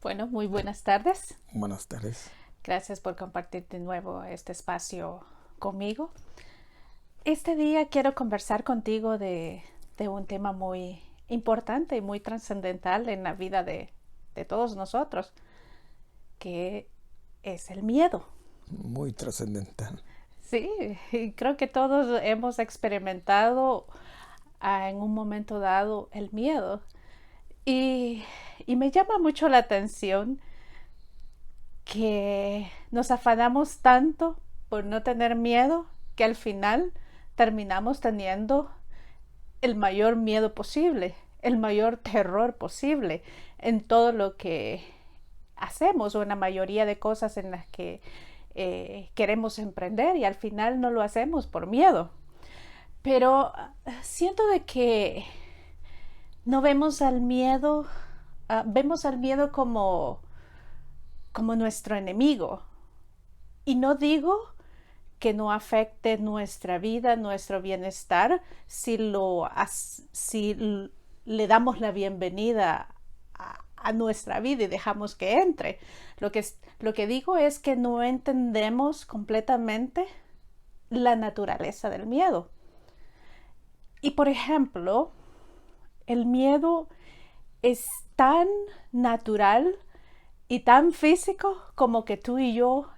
Bueno, muy buenas tardes. Buenas tardes. Gracias por compartir de nuevo este espacio conmigo. Este día quiero conversar contigo de un tema muy importante y muy trascendental en la vida de todos nosotros, que es el miedo. Muy trascendental. Sí, y creo que todos hemos experimentado en un momento dado el miedo. Y, y me llama mucho la atención que nos afanamos tanto por no tener miedo que al final terminamos teniendo el mayor miedo posible, el mayor terror posible en todo lo que hacemos o en la mayoría de cosas en las que queremos emprender y al final no lo hacemos por miedo. Pero siento de que no vemos al miedo, vemos al miedo como nuestro enemigo. Y no digo que no afecte nuestra vida, nuestro bienestar, si le damos la bienvenida a nuestra vida y dejamos que entre. Lo que digo es que no entendemos completamente la naturaleza del miedo. Y por ejemplo, el miedo es tan natural y tan físico como que tú y yo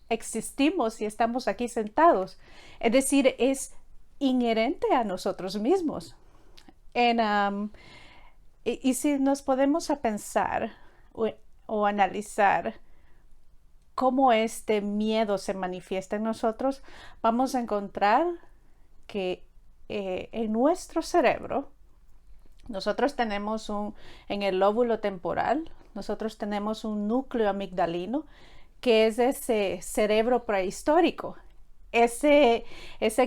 existimos y estamos aquí sentados. Es decir, es inherente a nosotros mismos. En, y si nos podemos a pensar o analizar cómo este miedo se manifiesta en nosotros, vamos a encontrar que en nuestro cerebro nosotros tenemos en el lóbulo temporal, nosotros tenemos un núcleo amigdalino que es ese cerebro prehistórico, ese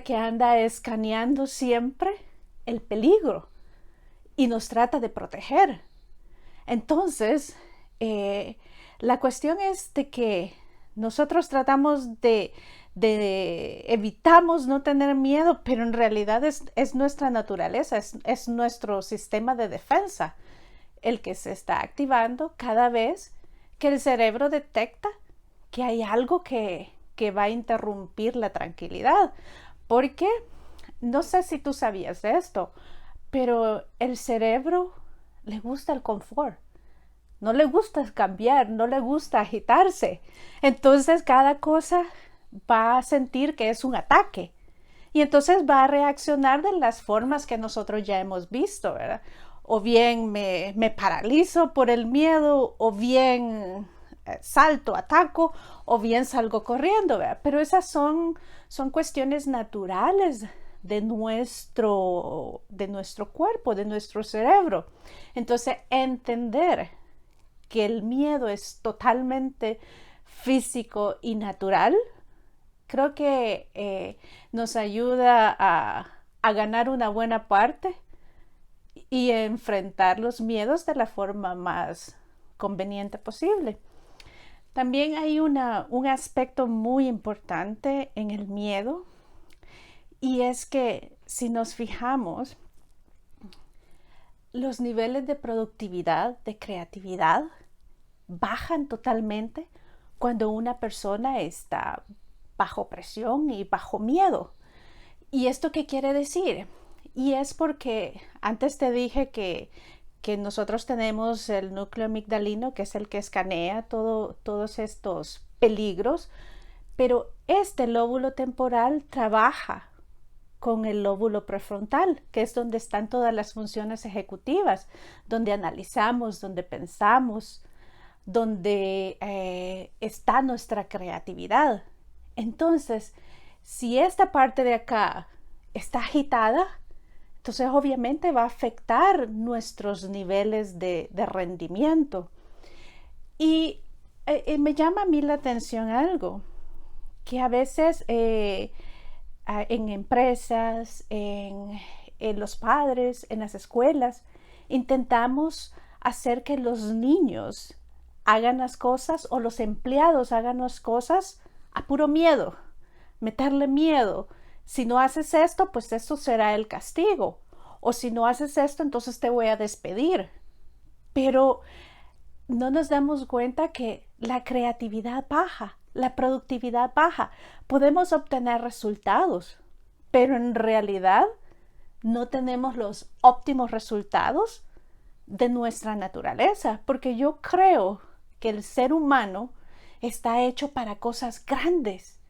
que anda escaneando siempre el peligro y nos trata de proteger. Entonces, la cuestión es de que nosotros tratamos evitamos no tener miedo, pero en realidad es nuestra naturaleza, es nuestro sistema de defensa el que se está activando cada vez que el cerebro detecta que hay algo que va a interrumpir la tranquilidad. Porque no sé si tú sabías de esto, pero el cerebro le gusta el confort. No le gusta cambiar, no le gusta agitarse. Entonces cada cosa va a sentir que es un ataque. Y entonces va a reaccionar de las formas que nosotros ya hemos visto, ¿verdad? O bien me paralizo por el miedo, o bien salto, ataco, o bien salgo corriendo, ¿verdad? Pero esas son cuestiones naturales de nuestro cuerpo, de nuestro cerebro. Entonces, entender que el miedo es totalmente físico y natural, creo que nos ayuda a ganar una buena parte y enfrentar los miedos de la forma más conveniente posible. También hay un aspecto muy importante en el miedo y es que si nos fijamos, los niveles de productividad, de creatividad, bajan totalmente cuando una persona está bajo presión y bajo miedo. ¿Y esto qué quiere decir? Y es porque antes te dije que nosotros tenemos el núcleo amigdalino, que es el que escanea todos estos peligros, pero este lóbulo temporal trabaja con el lóbulo prefrontal, que es donde están todas las funciones ejecutivas, donde analizamos, donde pensamos, donde está nuestra creatividad. Entonces, si esta parte de acá está agitada, entonces obviamente va a afectar nuestros niveles de rendimiento. Y me llama a mí la atención algo, que a veces en empresas, en los padres, en las escuelas, intentamos hacer que los niños hagan las cosas o los empleados hagan las cosas a puro miedo, meterle miedo. Si no haces esto, pues esto será el castigo. O si no haces esto, entonces te voy a despedir. Pero no nos damos cuenta que la creatividad baja, la productividad baja. Podemos obtener resultados, pero en realidad no tenemos los óptimos resultados de nuestra naturaleza, porque yo creo que el ser humano está hecho para cosas grandes,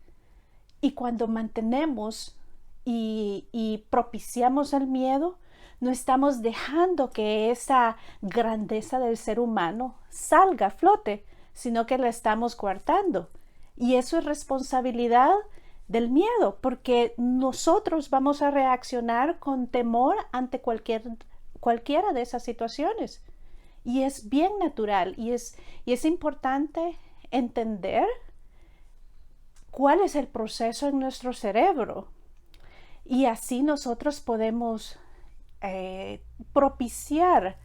y cuando mantenemos y propiciamos el miedo, no estamos dejando que esa grandeza del ser humano salga a flote, sino que la estamos coartando. Y eso es responsabilidad del miedo, porque nosotros vamos a reaccionar con temor ante cualquiera de esas situaciones. Y es bien natural, y es importante entender cuál es el proceso en nuestro cerebro. Y así nosotros podemos propiciar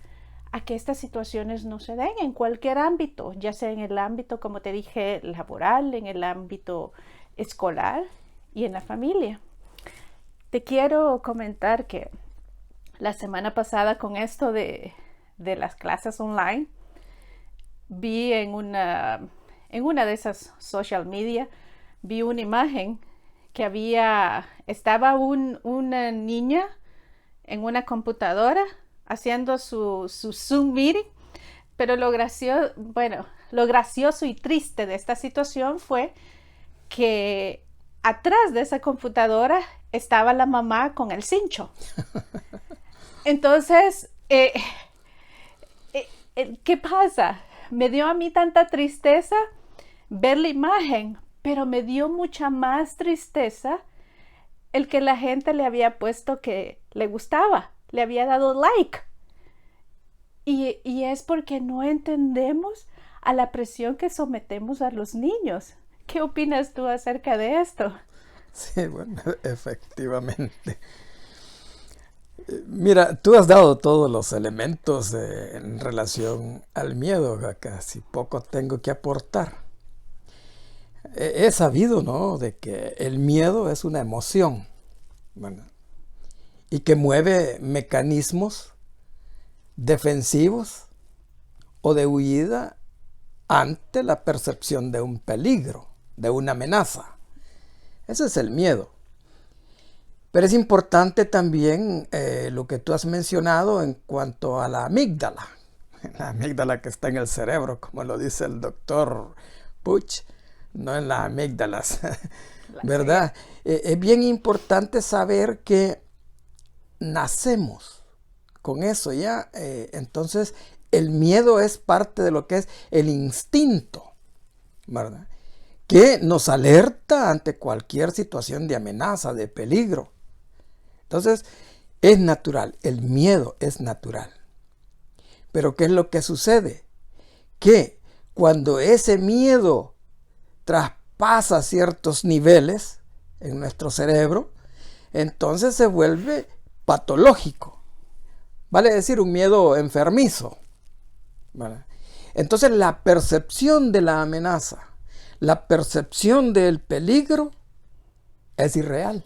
a que estas situaciones no se den en cualquier ámbito, ya sea en el ámbito, como te dije, laboral, en el ámbito escolar y en la familia. Te quiero comentar que la semana pasada, con esto de las clases online, vi en una de esas social media, vi una imagen que estaba una niña en una computadora haciendo su Zoom meeting, pero lo gracioso y triste de esta situación fue que atrás de esa computadora estaba la mamá con el cincho. Entonces, ¿qué pasa? Me dio a mí tanta tristeza ver la imagen, pero me dio mucha más tristeza el que la gente le había puesto que le gustaba, le había dado like. Y es porque no entendemos a la presión que sometemos a los niños. ¿Qué opinas tú acerca de esto? Sí, bueno, efectivamente. Mira, tú has dado todos los elementos en relación al miedo, casi poco tengo que aportar. He sabido, ¿no?, de que el miedo es una emoción, bueno, y que mueve mecanismos defensivos o de huida ante la percepción de un peligro, de una amenaza. Ese es el miedo. Pero es importante también lo que tú has mencionado en cuanto a la amígdala que está en el cerebro, como lo dice el doctor Puch, no en las amígdalas, ¿verdad? Es bien importante saber que nacemos con eso ya. Entonces, el miedo es parte de lo que es el instinto, ¿verdad?, que nos alerta ante cualquier situación de amenaza, de peligro. Entonces, es natural, el miedo es natural. Pero ¿qué es lo que sucede? Que cuando ese miedo traspasa ciertos niveles en nuestro cerebro, entonces se vuelve patológico. Vale decir, un miedo enfermizo, ¿vale? Entonces la percepción de la amenaza, la percepción del peligro es irreal.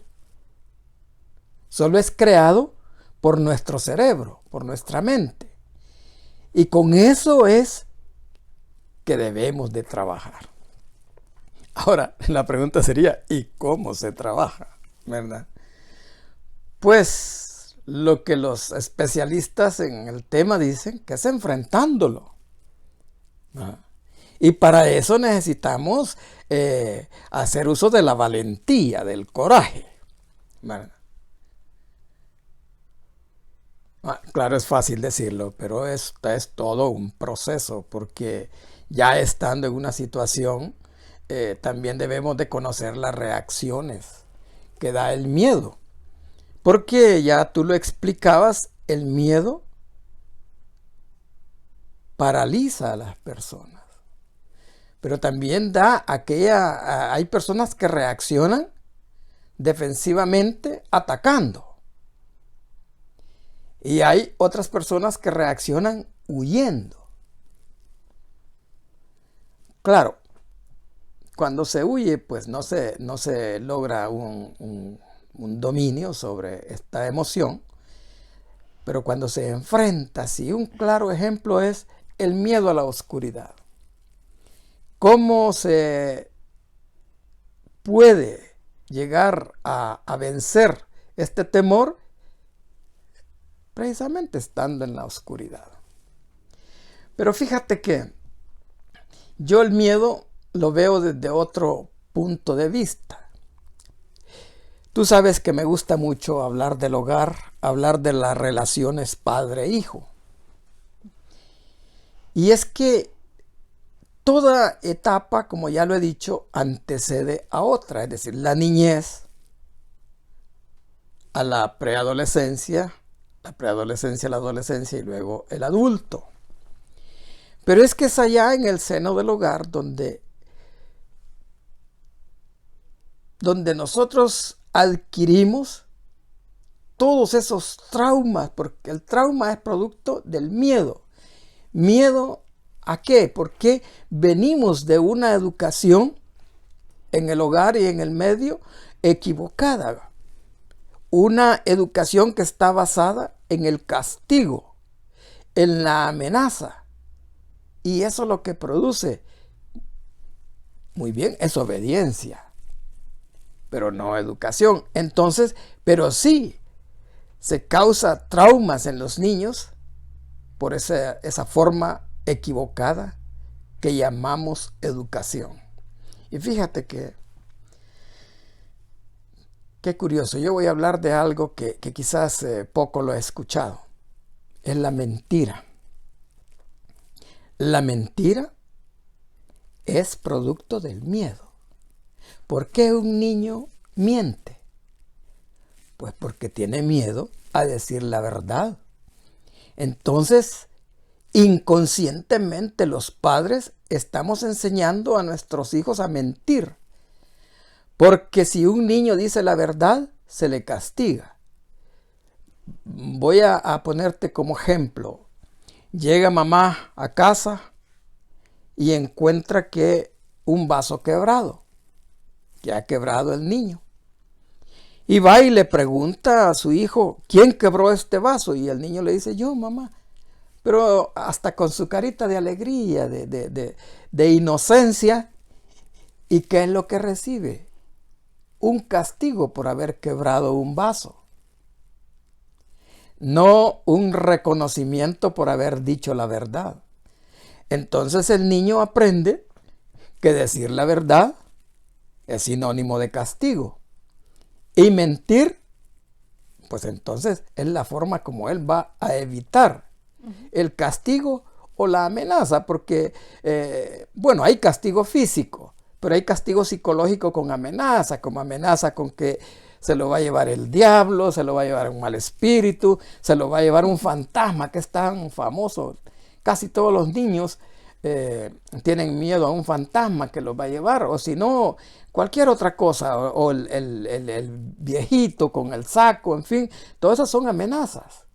Solo es creado por nuestro cerebro, por nuestra mente. Y con eso es que debemos de trabajar. Ahora, la pregunta sería, ¿y cómo se trabaja?, ¿verdad? Pues lo que los especialistas en el tema dicen que es enfrentándolo, ¿verdad? Y para eso necesitamos hacer uso de la valentía, del coraje, ¿verdad? Claro, es fácil decirlo, pero esto es todo un proceso, porque ya estando en una situación, también debemos de conocer las reacciones que da el miedo. Porque ya tú lo explicabas, el miedo paraliza a las personas. Pero también hay personas que reaccionan defensivamente atacando. Y hay otras personas que reaccionan huyendo. Claro, cuando se huye, pues no se logra un dominio sobre esta emoción. Pero cuando se enfrenta, sí, un claro ejemplo es el miedo a la oscuridad. ¿Cómo se puede llegar a vencer este temor? Precisamente estando en la oscuridad. Pero fíjate que yo el miedo lo veo desde otro punto de vista. Tú sabes que me gusta mucho hablar del hogar, hablar de las relaciones padre-hijo. Y es que toda etapa, como ya lo he dicho, antecede a otra, es decir, la niñez, a la preadolescencia, la adolescencia y luego el adulto. Pero es que es allá en el seno del hogar donde nosotros adquirimos todos esos traumas, porque el trauma es producto del miedo. ¿Miedo a qué? Porque venimos de una educación en el hogar y en el medio equivocada. Una educación que está basada en el castigo, en la amenaza. Y eso lo que produce, muy bien, es obediencia, pero no educación. Entonces, pero sí se causa traumas en los niños por esa forma equivocada que llamamos educación. Y fíjate que qué curioso, yo voy a hablar de algo que quizás poco lo he escuchado. Es la mentira. La mentira es producto del miedo. ¿Por qué un niño miente? Pues porque tiene miedo a decir la verdad. Entonces, inconscientemente los padres estamos enseñando a nuestros hijos a mentir. Porque si un niño dice la verdad, se le castiga. Voy a ponerte como ejemplo. Llega mamá a casa y encuentra que un vaso quebrado, que ha quebrado el niño. Y va y le pregunta a su hijo, ¿quién quebró este vaso? Y el niño le dice, yo, mamá. Pero hasta con su carita de alegría, de inocencia. ¿Y qué es lo que recibe? Un castigo por haber quebrado un vaso. No un reconocimiento por haber dicho la verdad. Entonces el niño aprende que decir la verdad es sinónimo de castigo. Y mentir, pues entonces es la forma como él va a evitar el castigo o la amenaza, porque, bueno, hay castigo físico, pero hay castigo psicológico con amenaza, como amenaza con que se lo va a llevar el diablo, se lo va a llevar un mal espíritu, se lo va a llevar un fantasma que es tan famoso. Casi todos los niños tienen miedo a un fantasma que los va a llevar, o si no, cualquier otra cosa, o el viejito con el saco, en fin, todas esas son amenazas.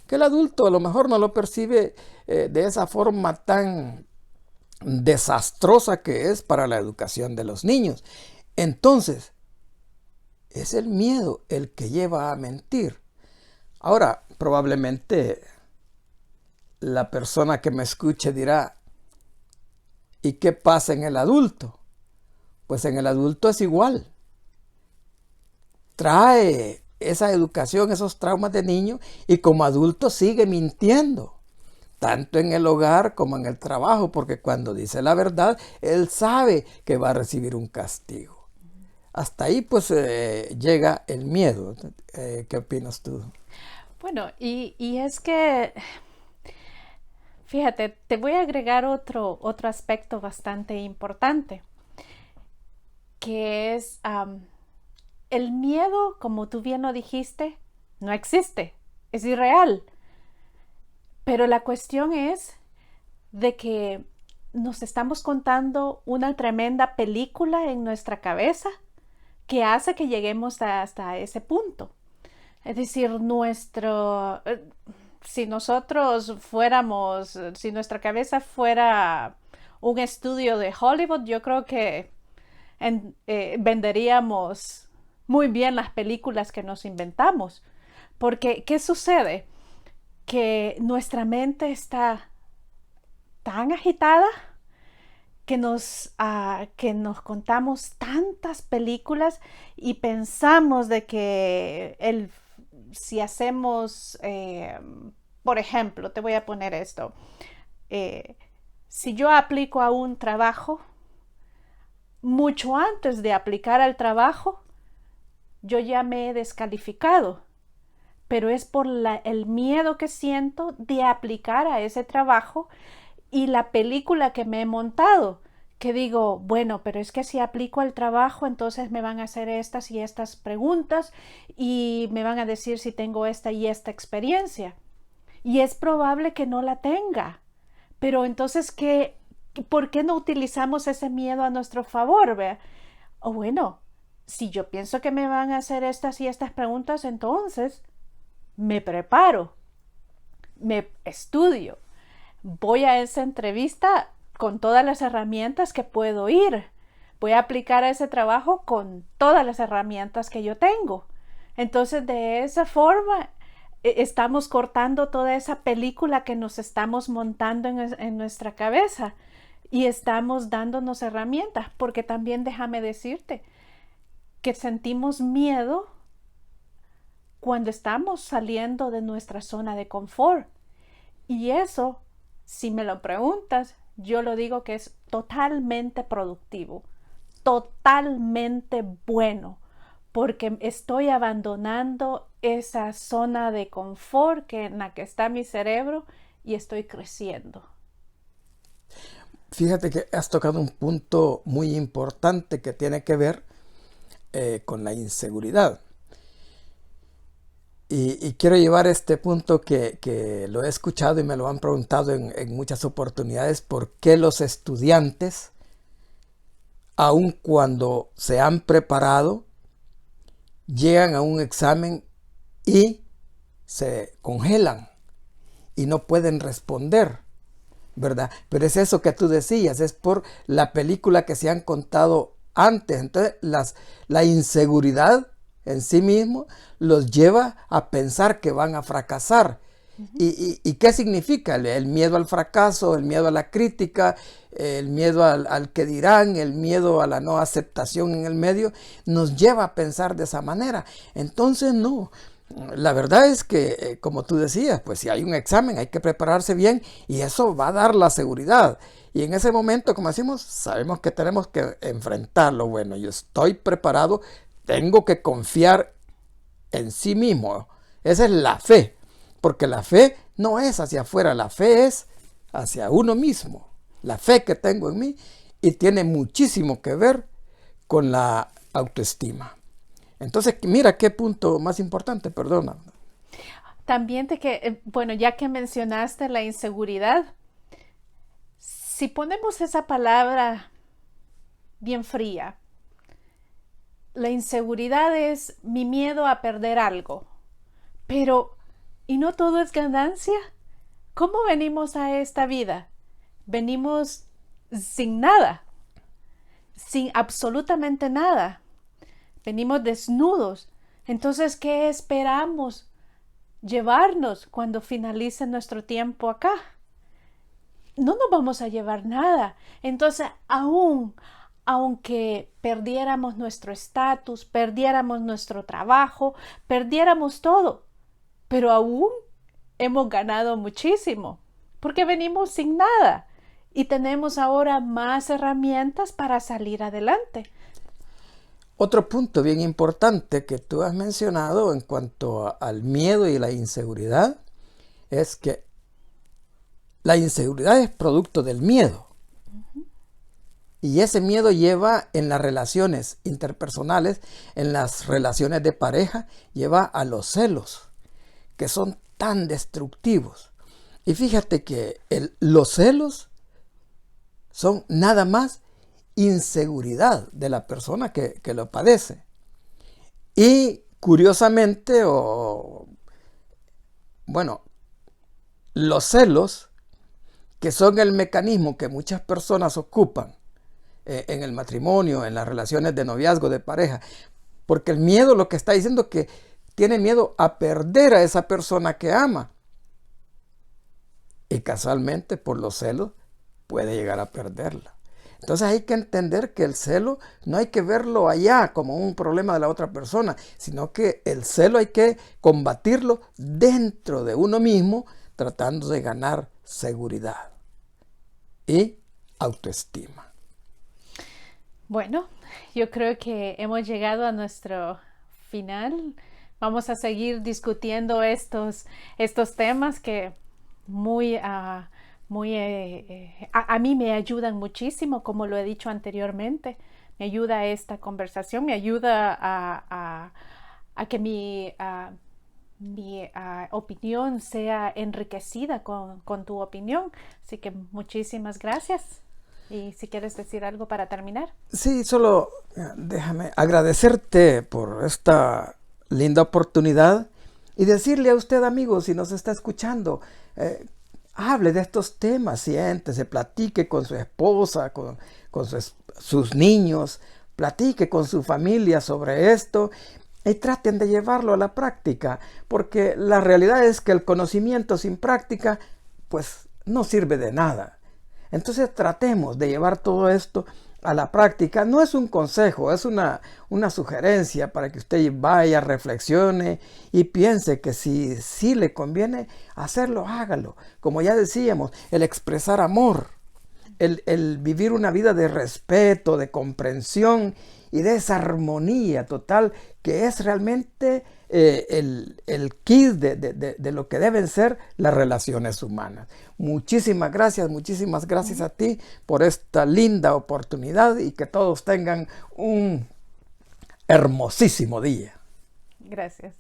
Que el adulto a lo mejor no lo percibe de esa forma tan desastrosa que es para la educación de los niños. Entonces, es el miedo el que lleva a mentir. Ahora, probablemente la persona que me escuche dirá, ¿y qué pasa en el adulto? Pues en el adulto es igual. Trae esa educación, esos traumas de niño, y como adulto sigue mintiendo, tanto en el hogar como en el trabajo, porque cuando dice la verdad, él sabe que va a recibir un castigo. Hasta ahí pues llega el miedo. ¿Qué opinas tú? Bueno, y es que, fíjate, te voy a agregar otro aspecto bastante importante, que es el miedo, como tú bien lo dijiste, no existe, es irreal. Pero la cuestión es de que nos estamos contando una tremenda película en nuestra cabeza que hace que lleguemos hasta ese punto. Es decir, si nosotros fuéramos, si nuestra cabeza fuera un estudio de Hollywood, yo creo que venderíamos muy bien las películas que nos inventamos. Porque, ¿qué sucede? Que nuestra mente está tan agitada que nos contamos tantas películas y pensamos de que si hacemos, por ejemplo, te voy a poner esto, si yo aplico a un trabajo, mucho antes de aplicar al trabajo, yo ya me he descalificado, pero es por el miedo que siento de aplicar a ese trabajo y la película que me he montado, que digo, bueno, pero es que si aplico al trabajo, entonces me van a hacer estas y estas preguntas y me van a decir si tengo esta y esta experiencia. Y es probable que no la tenga. Pero entonces, ¿por qué no utilizamos ese miedo a nuestro favor? ¿Ve? O bueno, si yo pienso que me van a hacer estas y estas preguntas, entonces me preparo, me estudio, voy a esa entrevista con todas las herramientas que puedo ir. Voy a aplicar a ese trabajo con todas las herramientas que yo tengo. Entonces, de esa forma, estamos cortando toda esa película que nos estamos montando en nuestra cabeza y estamos dándonos herramientas, porque también déjame decirte que sentimos miedo cuando estamos saliendo de nuestra zona de confort. Y eso, si me lo preguntas, yo lo digo que es totalmente productivo, totalmente bueno, porque estoy abandonando esa zona de confort en la que está mi cerebro y estoy creciendo. Fíjate que has tocado un punto muy importante que tiene que ver con la inseguridad. Y quiero llevar este punto que lo he escuchado y me lo han preguntado en muchas oportunidades, por qué los estudiantes, aun cuando se han preparado, llegan a un examen y se congelan y no pueden responder, ¿verdad? Pero es eso que tú decías, es por la película que se han contado antes. Entonces la inseguridad en sí mismo los lleva a pensar que van a fracasar. ¿Y qué significa? El miedo al fracaso, el miedo a la crítica, el miedo al que dirán, el miedo a la no aceptación en el medio, nos lleva a pensar de esa manera. Entonces no, la verdad es que, como tú decías, pues si hay un examen hay que prepararse bien y eso va a dar la seguridad. Y en ese momento, como decimos, sabemos que tenemos que enfrentarlo. Bueno, yo estoy preparado, tengo que confiar en sí mismo. Esa es la fe, porque la fe no es hacia afuera, la fe es hacia uno mismo. La fe que tengo en mí y tiene muchísimo que ver con la autoestima. Entonces, mira qué punto más importante, perdona. También bueno, ya que mencionaste la inseguridad, si ponemos esa palabra bien fría, la inseguridad es mi miedo a perder algo. Pero, ¿y no todo es ganancia? ¿Cómo venimos a esta vida? Venimos sin nada, sin absolutamente nada. Venimos desnudos. Entonces, ¿qué esperamos llevarnos cuando finalice nuestro tiempo acá? No nos vamos a llevar nada. Entonces, aunque perdiéramos nuestro estatus, perdiéramos nuestro trabajo, perdiéramos todo, pero aún hemos ganado muchísimo, porque venimos sin nada y tenemos ahora más herramientas para salir adelante. Otro punto bien importante que tú has mencionado en cuanto al miedo y la inseguridad es que la inseguridad es producto del miedo. Y ese miedo lleva en las relaciones interpersonales, en las relaciones de pareja, lleva a los celos, que son tan destructivos. Y fíjate que los celos son nada más inseguridad de la persona que lo padece. Y curiosamente, los celos, que son el mecanismo que muchas personas ocupan en el matrimonio, en las relaciones de noviazgo, de pareja, porque el miedo lo que está diciendo es que tiene miedo a perder a esa persona que ama. Y casualmente por los celos puede llegar a perderla. Entonces hay que entender que el celo no hay que verlo allá como un problema de la otra persona, sino que el celo hay que combatirlo dentro de uno mismo, tratando de ganar seguridad y autoestima. Bueno, yo creo que hemos llegado a nuestro final. Vamos a seguir discutiendo estos temas que a mí me ayudan muchísimo, como lo he dicho anteriormente. Me ayuda esta conversación, me ayuda a que mi opinión sea enriquecida con tu opinión. Así que muchísimas gracias. Y si quieres decir algo para terminar. Sí, solo déjame agradecerte por esta linda oportunidad y decirle a usted, amigo, si nos está escuchando, hable de estos temas, siéntese, platique con su esposa, con sus niños, platique con su familia sobre esto y traten de llevarlo a la práctica, porque la realidad es que el conocimiento sin práctica, pues no sirve de nada. Entonces tratemos de llevar todo esto a la práctica. No es un consejo, es una sugerencia para que usted vaya, reflexione y piense que si le conviene hacerlo, hágalo. Como ya decíamos, el expresar amor, el vivir una vida de respeto, de comprensión y de esa armonía total que es realmente el kit de lo que deben ser las relaciones humanas. Muchísimas gracias a ti por esta linda oportunidad y que todos tengan un hermosísimo día. Gracias.